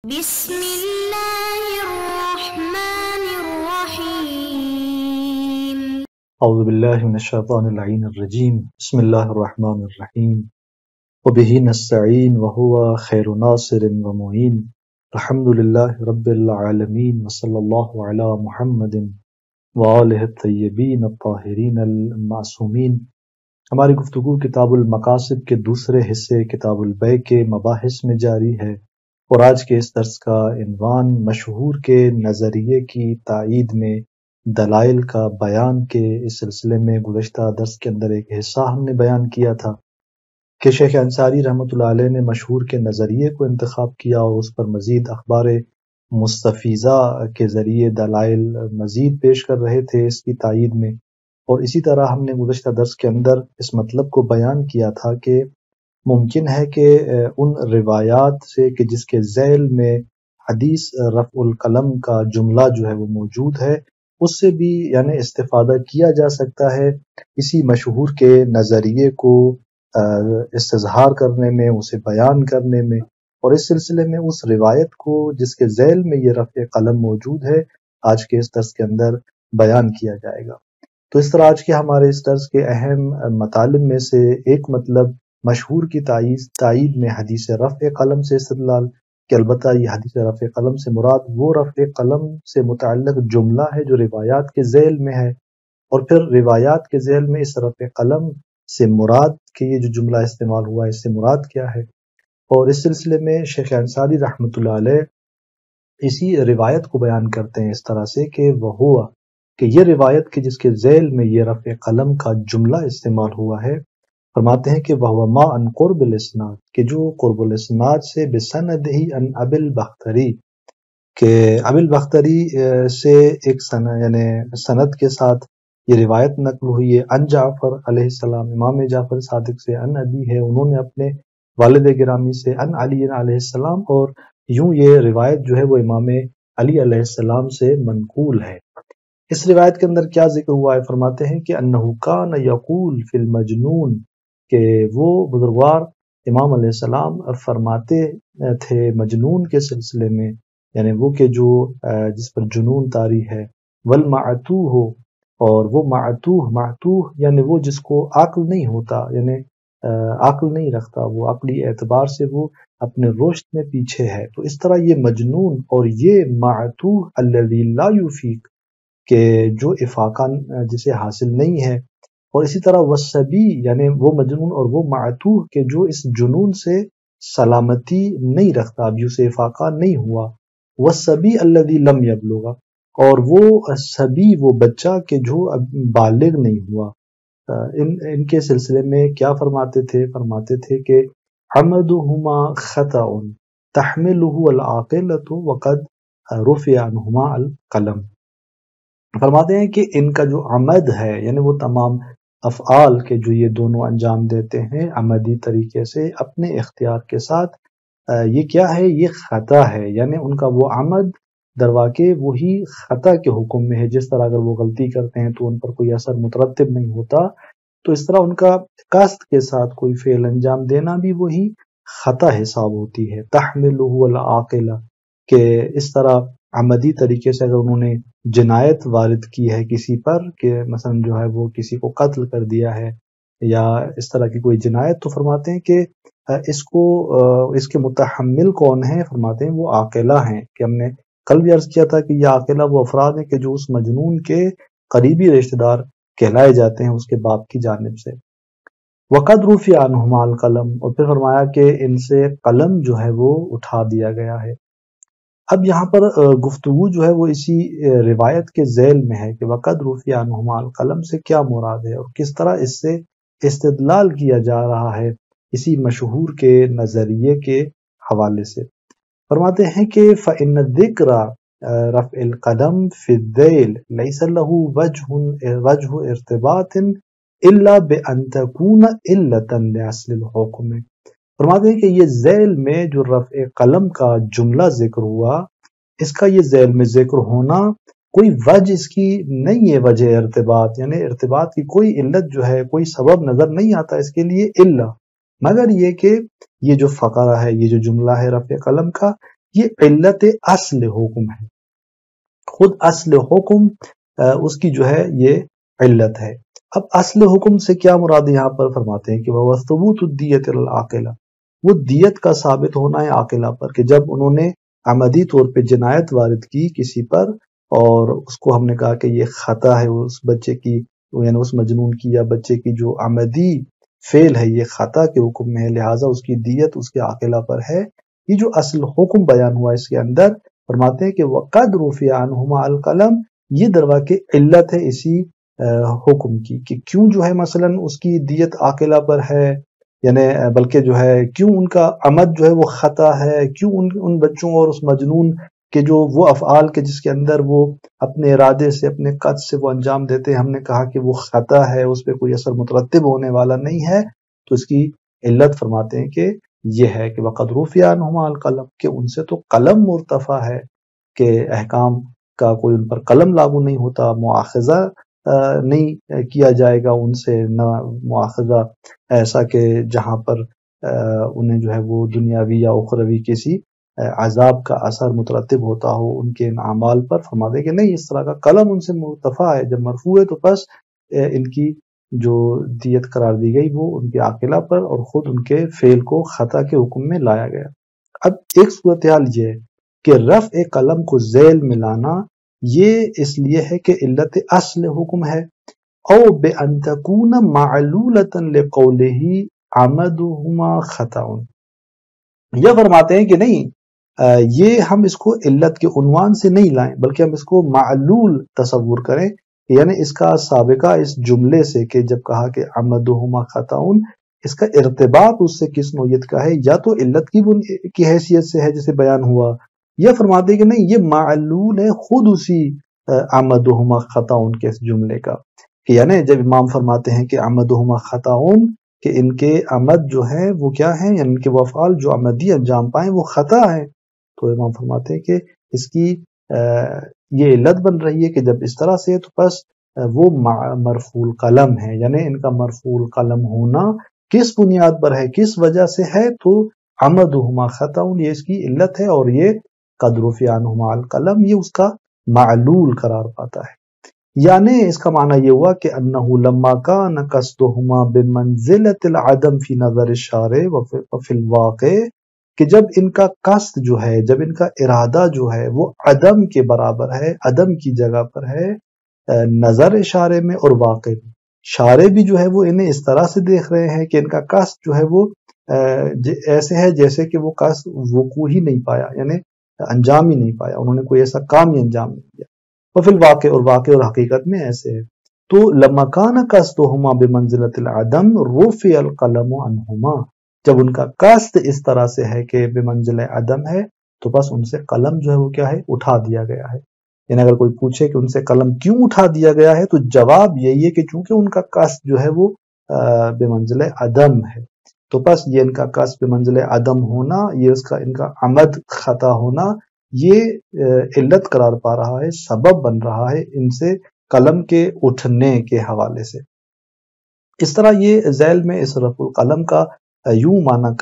بسم الله الرحمن الرحيم. اعوذ باللہ من الشیطان اللعین الرجیم بسم اللہ الرحمن الرحیم وبہ نستعین وہو خیر ناصر ومعین الحمد للہ رب العالمین وصلی اللہ علی محمد وآلہ الطیبین الطاہرین المعصومین۔ ہماری گفتگو کتاب المقاصد کے دوسرے حصے کتاب البیع کے مباحث میں جاری ہے، اور آج کے اس درس کا عنوان مشہور کے نظریے کی تائید میں دلائل کا بیان کے اس سلسلے میں گزشتہ درس کے اندر ایک حصہ ہم نے بیان کیا تھا کہ شیخ انصاری رحمۃ اللہ علیہ نے مشہور کے نظریے کو انتخاب کیا اور اس پر مزید اخبار مستفیضہ کے ذریعے دلائل مزید پیش کر رہے تھے اس کی تائید میں، اور اسی طرح ہم نے گزشتہ درس کے اندر اس مطلب کو بیان کیا تھا کہ ممکن ہے کہ ان روایات سے کہ جس کے ذیل میں حدیث رفع القلم کا جملہ جو ہے وہ موجود ہے، اس سے بھی یعنی استفادہ کیا جا سکتا ہے اسی مشہور کے نظریے کو استظہار کرنے میں، اسے بیان کرنے میں، اور اس سلسلے میں اس روایت کو جس کے ذیل میں یہ رفع قلم موجود ہے آج کے اس درس کے اندر بیان کیا جائے گا۔ تو اس طرح آج کے ہمارے اس درس کے اہم مطالب میں سے ایک مطلب مشہور کی تائید میں حدیث رفع قلم سے استدلال، کہ البتہ یہ حدیث رفع قلم سے مراد وہ رفع قلم سے متعلق جملہ ہے جو روایات کے ذیل میں ہے، اور پھر روایات کے ذیل میں اس رفع قلم سے مراد کہ یہ جو جملہ استعمال ہوا ہے اس سے مراد کیا ہے۔ اور اس سلسلے میں شیخ انصاری رحمۃ اللہ علیہ اسی روایت کو بیان کرتے ہیں اس طرح سے کہ وہ ہوا کہ یہ روایت کہ جس کے ذیل میں یہ رفع قلم کا جملہ استعمال ہوا ہے، فرماتے ہیں کہ وہ ما ان قرب الاسناد، کہ جو قرب الاسناد سے بسندہ ان ابی البختری، کہ ابی البختری سے ایک یعنی سند کے ساتھ یہ روایت نقل ہوئی ہے، ان جعفر علیہ السلام، امام جعفر صادق سے، ان ابی ہے انہوں نے اپنے والد گرامی سے، ان علی علیہ السلام، اور یوں یہ روایت جو ہے وہ امام علی علیہ السلام سے منقول ہے۔ اس روایت کے اندر کیا ذکر ہوا ہے؟ فرماتے ہیں کہ انہ کان یقول فی المجنون، کہ وہ بزرگوار امام علیہ السلام فرماتے تھے مجنون کے سلسلے میں، یعنی وہ کہ جو جس پر جنون طاری ہے، والمعتوہ، اور وہ معتوہ یعنی وہ جس کو عقل نہیں ہوتا، یعنی عقل نہیں رکھتا، وہ عقلی اعتبار سے وہ اپنے رشد میں پیچھے ہے، تو اس طرح یہ مجنون اور یہ معتوہ الذی لا یفیق، کہ جو افاقہ جسے حاصل نہیں ہے، اور اسی طرح والصبی، یعنی وہ مجنون اور وہ معتوہ کہ جو اس جنون سے سلامتی نہیں رکھتا، ابھی اسے افاقہ نہیں ہوا، والصبی الذی لم یبلغ، اور وہ صبی وہ بچہ کہ جو اب بالغ نہیں ہوا۔ ان کے سلسلے میں کیا فرماتے تھے کہ عمدہما خطأ تحملہ العاقلۃ وقد رفع عنہما القلم۔ فرماتے ہیں کہ ان کا جو عمد ہے، یعنی وہ تمام افعال کے جو یہ دونوں انجام دیتے ہیں عمدی طریقے سے اپنے اختیار کے ساتھ، یہ کیا ہے؟ یہ خطا ہے، یعنی ان کا وہ عمد درواقع وہی خطا کے حکم میں ہے، جس طرح اگر وہ غلطی کرتے ہیں تو ان پر کوئی اثر مترتب نہیں ہوتا، تو اس طرح ان کا قصد کے ساتھ کوئی فعل انجام دینا بھی وہی خطا حساب ہوتی ہے۔ تحملہ العاقلہ، کہ اس طرح عمدی طریقے سے اگر انہوں نے جنایت وارد کی ہے کسی پر، کہ مثلا جو ہے وہ کسی کو قتل کر دیا ہے یا اس طرح کی کوئی جنایت، تو فرماتے ہیں کہ اس کے متحمل کون ہیں؟ فرماتے ہیں وہ عاقلہ ہیں، کہ ہم نے کل بھی عرض کیا تھا کہ یہ عاقلہ وہ افراد ہیں کہ جو اس مجنون کے قریبی رشتہ دار کہلائے جاتے ہیں اس کے باپ کی جانب سے۔ وقد رفع عنہما القلم، اور پھر فرمایا کہ ان سے قلم جو ہے وہ اٹھا دیا گیا ہے۔ اب یہاں پر گفتگو جو ہے وہ اسی روایت کے ذیل میں ہے کہ وقد رفع عنہما القلم سے کیا مراد ہے، اور کس طرح اس سے استدلال کیا جا رہا ہے اسی مشہور کے نظریے کے حوالے سے۔ فرماتے ہیں کہ فإن الذکر رفع القلم فی الذیل لیس له وجہ ارتباط الا بأن تکون علة لأصل الحکم۔ فرماتے ہیں کہ یہ ذیل میں جو رفع قلم کا جملہ ذکر ہوا، اس کا یہ ذیل میں ذکر ہونا کوئی وجہ اس کی نہیں ہے، وجہ ارتباط، یعنی ارتباط کی کوئی علت جو ہے، کوئی سبب نظر نہیں آتا اس کے لیے الا، مگر یہ کہ یہ جو فقرہ ہے، یہ جو جملہ ہے رفع قلم کا، یہ علت اصل حکم ہے، خود اصل حکم اس کی جو ہے یہ علت ہے۔ اب اصل حکم سے کیا مراد یہاں پر فرماتے ہیں کہ وہ ثبوت الدیت العاقلہ، وہ دیت کا ثابت ہونا ہے عاقلہ پر، کہ جب انہوں نے عمدی طور پہ جنایت وارد کی کسی پر اور اس کو ہم نے کہا کہ یہ خطا ہے اس بچے کی، یعنی اس مجنون کی یا بچے کی جو عمدی فعل ہے یہ خطا کے حکم میں ہے، لہٰذا اس کی دیت اس کے عاقلہ پر ہے۔ یہ جو اصل حکم بیان ہوا اس کے اندر فرماتے ہیں کہ وَقَدْ رُفِعَ عَنْهُمَا الْقَلَمُ، یہ درواقع علت ہے اسی حکم کی، کہ کیوں جو ہے مثلا اس کی دیت عاقلہ پر ہے، یعنی بلکہ جو ہے کیوں ان کا عمد جو ہے وہ خطا ہے، کیوں ان بچوں اور اس مجنون کے جو وہ افعال کے جس کے اندر وہ اپنے ارادے سے اپنے قصد سے وہ انجام دیتے ہیں، ہم نے کہا کہ وہ خطا ہے، اس پہ کوئی اثر مترتب ہونے والا نہیں ہے، تو اس کی علت فرماتے ہیں کہ یہ ہے کہ وَقَدْ رُفِعَ عَنْهُمَا الْقَلَمُ، کہ ان سے تو قلم مرتفع ہے، کہ احکام کا کوئی ان پر قلم لاگو نہیں ہوتا، مؤاخذہ نہیں کیا جائے گا ان سے، نہ مؤاخذہ ایسا کہ جہاں پر انہیں جو ہے وہ دنیاوی یا اخروی کسی عذاب کا اثر مترتب ہوتا ہو ان کے ان اعمال پر، فرماتے کہ نہیں، اس طرح کا قلم ان سے مرتفع ہے، جب مرفوع ہے تو بس ان کی جو دیت قرار دی گئی وہ ان کے عاقلہ پر اور خود ان کے فعل کو خطا کے حکم میں لایا گیا۔ اب ایک صورتحال یہ ہے کہ رفع قلم کو ذیل میں لانا یہ اس لیے ہے کہ علت اصل حکم ہے، او بأن تکون معلولۃ لقولہ عمدہما خطأ، یہ فرماتے ہیں کہ نہیں، یہ ہم اس کو علت کے عنوان سے نہیں لائیں بلکہ ہم اس کو معلول تصور کریں، یعنی اس کا سابقہ اس جملے سے کہ جب کہا کہ عمدہما خطأ، اس کا ارتباط اس سے کس نوعیت کا ہے، یا تو علت کی حیثیت سے ہے جسے بیان ہوا، یا فرماتے کہ نہیں یہ معلول ہے خود اسی عمدہما خطأ کے اس جملے کا، کہ یعنی جب امام فرماتے ہیں کہ عمدہما خطأ، کہ ان کے عمد جو ہے وہ کیا ہیں، یعنی ان کے وہ افعال جو عمدی انجام پائیں وہ خطا ہیں، تو امام فرماتے ہیں کہ اس کی یہ علت بن رہی ہے کہ جب اس طرح سے تو بس وہ مرفوع القلم ہے، یعنی ان کا مرفوع القلم ہونا کس بنیاد پر ہے، کس وجہ سے ہے، تو عمدہما خطأ یہ اس کی علت ہے، اور یہ قد رفع عنہما القلم یہ اس کا معلول قرار پاتا ہے۔ یعنی اس کا معنی یہ ہوا کہ انہ لما کان قصدہما بمنزلۃ العدم فی نظر الشارع وفی الواقع، کہ جب ان کا قصد جو ہے، جب ان کا ارادہ جو ہے وہ عدم کے برابر ہے، عدم کی جگہ پر ہے نظر شارع میں اور واقع میں، شارع بھی جو ہے وہ انہیں اس طرح سے دیکھ رہے ہیں کہ ان کا قصد جو ہے وہ ایسے ہے جیسے کہ وہ قصد وقوع ہی نہیں پایا، یعنی انجام ہی نہیں پایا، انہوں نے کوئی ایسا کام ہی انجام نہیں دیا، وفی الواقع اور واقع اور حقیقت میں ایسے ہے۔ تو لما کان قصدہما بمنزلۃ العدم رفع القلم عنہما، جب ان کا قصد اس طرح سے ہے کہ بمنزل عدم ہے تو بس ان سے قلم جو ہے وہ کیا ہے، اٹھا دیا گیا ہے۔ یعنی اگر کوئی پوچھے کہ ان سے قلم کیوں اٹھا دیا گیا ہے تو جواب یہی ہے کہ چونکہ ان کا قصد جو ہے وہ بمنزل عدم ہے، تو بس یہ ان کا قصد بمنزل عدم ہونا، یہ اس کا ان کا عمد خطا ہونا، یہ علت قرار پا رہا ہے، سبب بن رہا ہے ان سے قلم کے اٹھنے کے حوالے سے۔ اس طرح یہ ذیل میں اس رفع القلم کا یوں معنی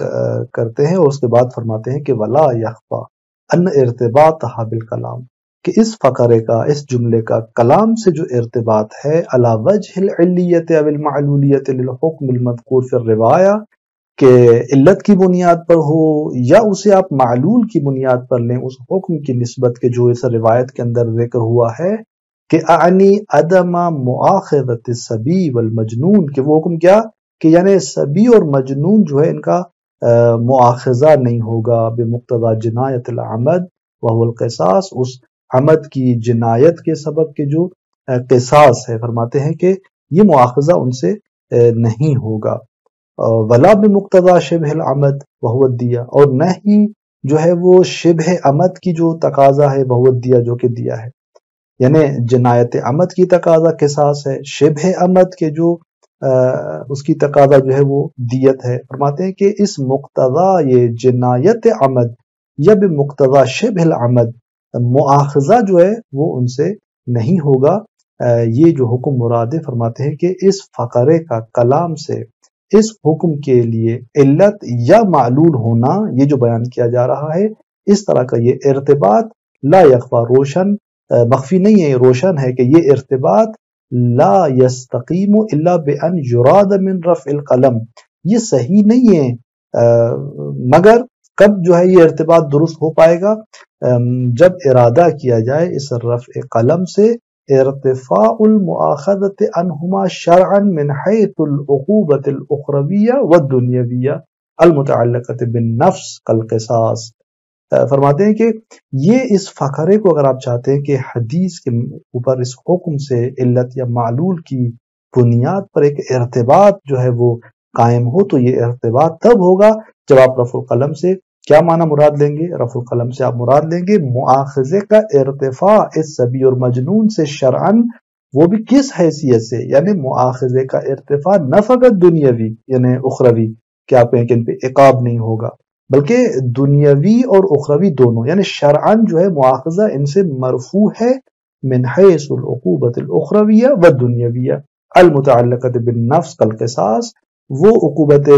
کرتے ہیں، اور اس کے بعد فرماتے ہیں کہ ولا یخفا ان ارتباطھا بالکلام، کہ اس فقرے کا، اس جملے کا کلام سے جو ارتباط ہے، علی وجہ العلیت او المعلولیت للحکم المذکور فی الروایہ، کہ علت کی بنیاد پر ہو یا اسے آپ معلول کی بنیاد پر لیں، اس حکم کی نسبت کے جو اس روایت کے اندر ذکر ہوا ہے، کہ اعنی عدم مؤاخذۃ الصبی والمجنون، کہ وہ حکم کیا، کہ یعنی صبی اور مجنون جو ہے ان کا مؤاخذہ نہیں ہوگا بمقتضی جنایت العمد وهو القصاص، اس عمد کی جنایت کے سبب کے جو قصاص ہے، فرماتے ہیں کہ یہ مؤاخذہ ان سے نہیں ہوگا، ولا بمقتضی شبہ العمد وهو الدیہ، اور نہ ہی جو ہے وہ شبہ عمد کی جو تقاضا ہے وهو الدیہ، جو کہ دیا ہے، یعنی جنایت عمد کی تقاضا قصاص ہے، شبہ عمد کے جو اس کی تقاضا جو ہے وہ دیت ہے، فرماتے ہیں کہ اس مقتضا یہ جنایت عمد یا بمقتضا شبہ العمد مؤاخذہ جو ہے وہ ان سے نہیں ہوگا۔ یہ جو حکم مراد ہے، فرماتے ہیں کہ اس فقرے کا کلام سے اس حکم کے لیے علت یا معلول ہونا، یہ جو بیان کیا جا رہا ہے، اس طرح کا یہ ارتباط لا یخفا روشن مخفی نہیں ہے، روشن ہے کہ یہ ارتباط لا یستقیم الا بان یراد من رفع القلم، یہ صحیح نہیں ہے مگر کب جو ہے یہ ارتباط درست ہو پائے گا، جب ارادہ کیا جائے اس رفع قلم سے ارتفاع المؤاخذة عنہما شرعا من حیث العقوبة الاخرویہ والدنیویہ المتعلقة بالنفس کالقصاص۔ فرماتے ہیں کہ یہ اس فقرے کو اگر آپ چاہتے ہیں کہ حدیث کے اوپر اس حکم سے علت یا معلول کی بنیاد پر ایک ارتباط جو ہے وہ قائم ہو، تو یہ ارتباط تب ہوگا جب آپ رفع القلم سے کیا معنی مراد لیں گے؟ رفع القلم سے آپ مراد لیں گے مؤاخذے کا ارتفاع اس صبی اور مجنون سے شرعن، وہ بھی کس حیثیت سے؟ یعنی مؤاخذے کا ارتفاع نہ فقط دنیاوی یعنی اخروی کہ آپ کہیں کہ ان پہ عقاب نہیں ہوگا، بلکہ دنیاوی اور اخروی دونوں، یعنی شرعن جو ہے مؤاخذہ ان سے مرفوع ہے من حیث العقوبۃ الاخرویہ والدنیویہ المتعلقۃ بالنفس کالقصاص، وہ عقوبت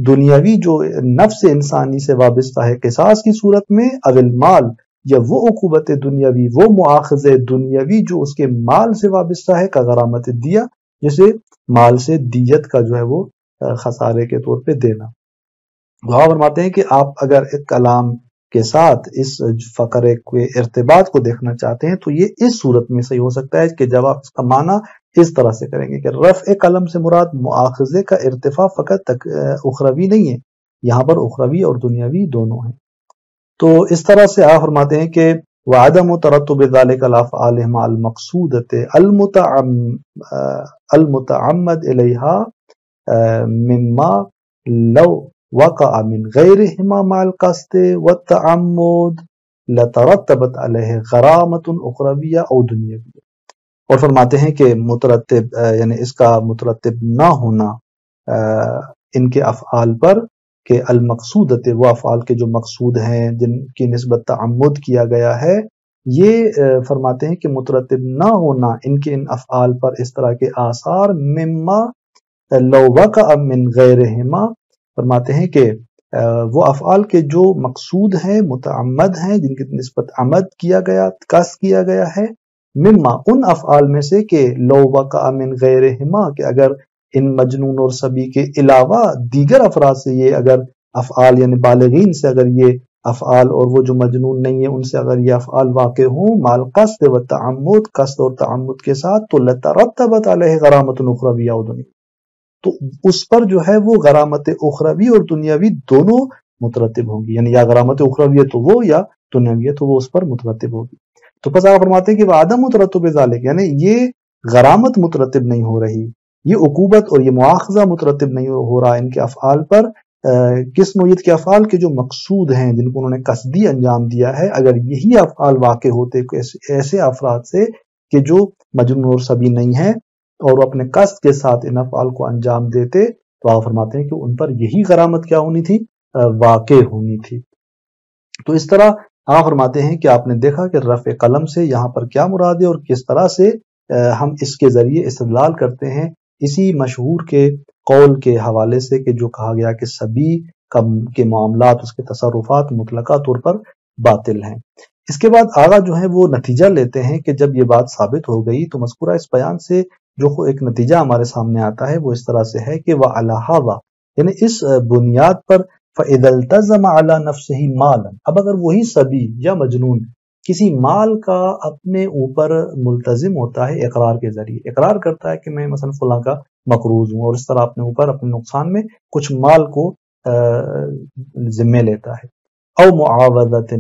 دنیاوی جو نفس انسانی سے وابستہ ہے قصاص کی صورت میں، اول مال، یا وہ عقوبت دنیاوی، وہ مؤاخذے دنیاوی جو اس کے مال سے وابستہ ہے، کا غرامت دیا، جسے مال سے دیت کا جو ہے وہ خسارے کے طور پہ دینا۔ وہاں فرماتے ہیں کہ آپ اگر ایک کلام کے ساتھ اس فقرے کے ارتباط کو دیکھنا چاہتے ہیں تو یہ اس صورت میں صحیح ہو سکتا ہے کہ جب آپ اس کا معنی اس طرح سے کریں گے کہ رفع قلم سے مراد مؤاخذے کا ارتفاع فقط اخروی نہیں ہے، یہاں پر اخروی اور دنیاوی دونوں ہیں۔ تو اس طرح سے آپ فرماتے ہیں کہ وعدم ترتب ذلك الافعال مع المقصودة المتعمد الیها مما لو وقع من غیرهما مع القصد والتعمد لترتبت علیہ غرامۃ اخرویہ او دنیاویہ۔ اور فرماتے ہیں کہ مترتب یعنی اس کا مترتب نہ ہونا ان کے افعال پر کہ المقصودت، وہ افعال کے جو مقصود ہیں جن کی نسبت تعمد کیا گیا ہے، یہ فرماتے ہیں کہ مترتب نہ ہونا ان کے ان افعال پر اس طرح کے آثار مما لو وقع من غیرہما، فرماتے ہیں کہ وہ افعال کے جو مقصود ہیں متعمد ہیں جن کی نسبت عمد کیا گیا، قصد کیا گیا ہے، مما ان افعال میں سے کہ لو وقع من غیرہما، کہ اگر ان مجنون اور صبی کے علاوہ دیگر افراد سے یہ اگر افعال یعنی بالغین سے اگر یہ افعال اور وہ جو مجنون نہیں ہے ان سے اگر یہ افعال واقع ہوں مال قصد و تعمد، قصد اور تعمد کے ساتھ، تو لترتبت علیہ غرامۃ اخرویہ و دنیا، تو اس پر جو ہے وہ غرامت اخروی اور دنیاوی دونوں مترتب ہوں گی، یعنی یا غرامت اخروی تو وہ یا دنیاوی تو وہ اس پر مترتب ہوگی۔ تو پس آپ فرماتے ہیں کہ وعدم مترتب ذالک، یعنی یہ غرامت مترتب نہیں ہو رہی، یہ عقوبت اور یہ مواخذہ مترتب نہیں ہو رہا ان کے افعال پر، کس نوعیت کے افعال کے جو مقصود ہیں جن کو انہوں نے قصدی انجام دیا ہے، اگر یہی افعال واقع ہوتے ایسے افراد سے کہ جو مجنون اور صبی نہیں ہیں اور وہ اپنے قصد کے ساتھ ان افعال کو انجام دیتے، تو آپ فرماتے ہیں کہ ان پر یہی غرامت کیا ہونی تھی؟ واقع ہونی تھی۔ تو اس طرح آپ فرماتے ہیں کہ آپ نے دیکھا کہ رفع قلم سے یہاں پر کیا مراد ہے اور کس طرح سے ہم اس کے ذریعے استدلال کرتے ہیں اسی مشہور کے قول کے حوالے سے کہ جو کہا گیا کہ صبی کے معاملات، اس کے تصرفات مطلقہ طور پر باطل ہیں۔ اس کے بعد آگا جو ہے وہ نتیجہ لیتے ہیں کہ جب یہ بات ثابت ہو گئی تو مذکورہ اس بیان سے جو ایک نتیجہ ہمارے سامنے آتا ہے وہ اس طرح سے ہے کہ وَعَلَى هَذَا، یعنی اس بنیاد پر فَإِذَا الْتَزَمَ عَلَى نَفْسِهِ مَالًا، اب اگر وہی صبی یا مجنون کسی مال کا اپنے اوپر ملتزم ہوتا ہے اقرار کے ذریعے، اقرار کرتا ہے کہ میں مثلا فلاں کا مقروض ہوں، اور اس طرح اپنے اوپر اپنے نقصان میں کچھ مال کو ذمے لیتا ہے، او معاوضۃ،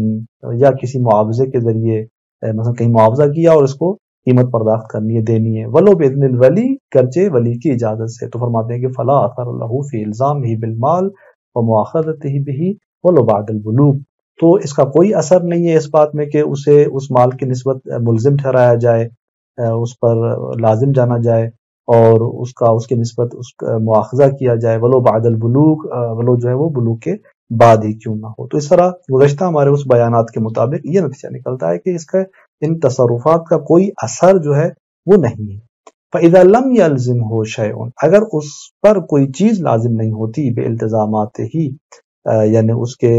یا کسی معاوضے کے ذریعے مثلا کہیں معاوضہ کیا اور اس کو قیمت پرداخت کرنی ہے، دینی ہے، ولو باذن الولی، گرچہ ولی کی اجازت سے، تو فرماتے ہیں کہ فلا اثر له فی الزامہ بالمال ومؤاخذتہ بہ ولو بعد البلوغ، تو اس کا کوئی اثر نہیں ہے اس بات میں کہ اسے اس مال کی نسبت ملزم ٹھہرایا جائے، اس پر لازم جانا جائے اور اس کی نسبت اس کا مؤاخذہ کیا جائے، ولو بعد البلوغ، ولو جو ہے وہ بلوغ کے بعد ہی کیوں نہ ہو۔ تو اس طرح گزشتہ ہمارے اس بیانات کے مطابق یہ نتیجہ نکلتا ہے کہ اس کا ان تصرفات کا کوئی اثر جو ہے وہ نہیں ہے۔ فَإِذَا لَمْ يَلْزِمْهُ شَيْءٌ، اگر اس پر کوئی چیز لازم نہیں ہوتی، بِالْتِزَامَاتِهِ، یعنی اس کے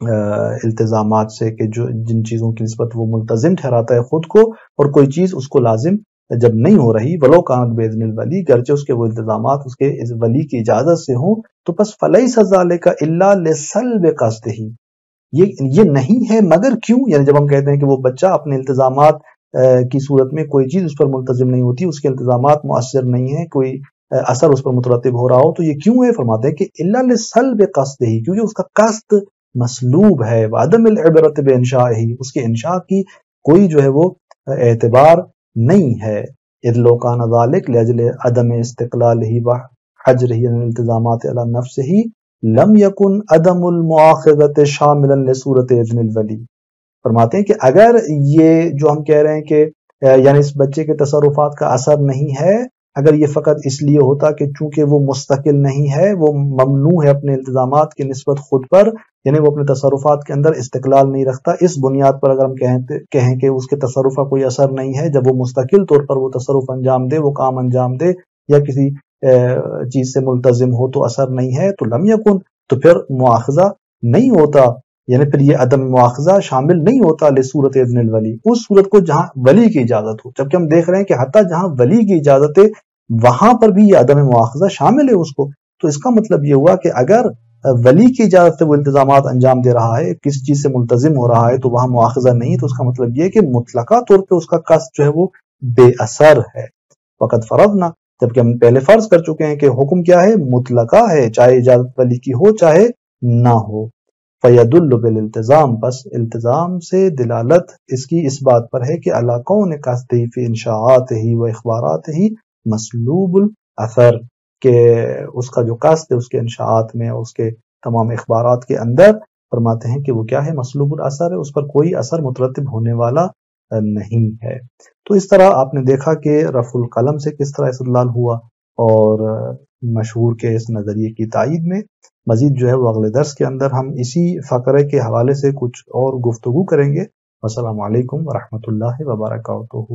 التزامات سے کہ جن چیزوں کی نسبت وہ ملتزم ٹھہراتا ہے خود کو، اور کوئی چیز اس کو لازم جب نہیں ہو رہی، ولو کانت باذن الولی، گرچہ اس کے وہ التزامات اس کے ولی کی اجازت سے ہوں، تو بس فلیس ذالک الا لسلب قصدہ، یہ نہیں ہے مگر کیوں، یعنی جب ہم کہتے ہیں کہ وہ بچہ اپنے التزامات کی صورت میں کوئی چیز اس پر ملتزم نہیں ہوتی، اس کے التزامات مؤثر نہیں ہیں، کوئی اثر اس پر مترتب ہو رہا ہو، تو یہ کیوں ہے؟ فرماتے ہیں کہ الا لسلب قصدہ، کیونکہ اس کا قصد مسلوب ہے، وعدم العبرت بانشائہ، اس کے انشاء کی کوئی جو ہے وہ اعتبار نہیں ہے، اذ لو کان ذلک لاجل عدم استقلالہ وحجرہ عن الالتزامات علی نفسہ لم یکن عدم المؤاخذۃ شاملا لصورت اذن الولی۔ فرماتے ہیں کہ اگر یہ جو ہم کہہ رہے ہیں کہ یعنی اس بچے کے تصرفات کا اثر نہیں ہے، اگر یہ فقط اس لیے ہوتا کہ چونکہ وہ مستقل نہیں ہے، وہ ممنوع ہے اپنے التزامات کی نسبت خود پر، یعنی وہ اپنے تصرفات کے اندر استقلال نہیں رکھتا، اس بنیاد پر اگر ہم کہیں کہ اس کے تصرف کا کوئی اثر نہیں ہے، جب وہ مستقل طور پر وہ تصرف انجام دے، وہ کام انجام دے، یا کسی چیز سے ملتزم ہو تو اثر نہیں ہے، تو لم یکن، تو پھر مواخذہ نہیں ہوتا، یعنی پھر یہ عدم مواخذہ شامل نہیں ہوتا لصورت اذن الولی، اس صورت کو جہاں ولی کی اجازت ہو، جبکہ ہم دیکھ رہے ہیں کہ حتیٰ جہاں ولی کی اجازت ہے وہاں پر بھی یہ عدم مواخذہ شامل ہے اس کو، تو اس کا مطلب یہ ہوا کہ اگر ولی کی اجازت سے وہ التزامات انجام دے رہا ہے، کسی چیز سے ملتزم ہو رہا ہے، تو وہاں مواخذہ نہیں، تو اس کا مطلب یہ کہ مطلقہ طور پہ اس کا قصد جو ہے وہ بے اثر ہے۔ وقد فرضنا، جبکہ ہم پہلے فرض کر چکے ہیں کہ حکم کیا ہے؟ مطلقہ ہے، چاہے اجازت ولی کی ہو چاہے نہ ہو۔ فیدل بالالتزام، بس التزام سے دلالت اس کی اس بات پر ہے کہ علی کون قصدہ فی انشاءاتہ و اخباراتہ مسلوب الاثر، کہ اس کا جو قصد ہے اس کے انشاءات میں، اس کے تمام اخبارات کے اندر، فرماتے ہیں کہ وہ کیا ہے؟ مسلوب الاثر ہے، اس پر کوئی اثر مترتب ہونے والا نہیں ہے۔ تو اس طرح آپ نے دیکھا کہ رفع القلم سے کس طرح استدلال ہوا، اور مشہور کے اس نظریے کی تائید میں مزید جو ہے وہ اگلے درس کے اندر ہم اسی فقرے کے حوالے سے کچھ اور گفتگو کریں گے۔ السلام علیکم ورحمۃ اللہ وبرکاتہ۔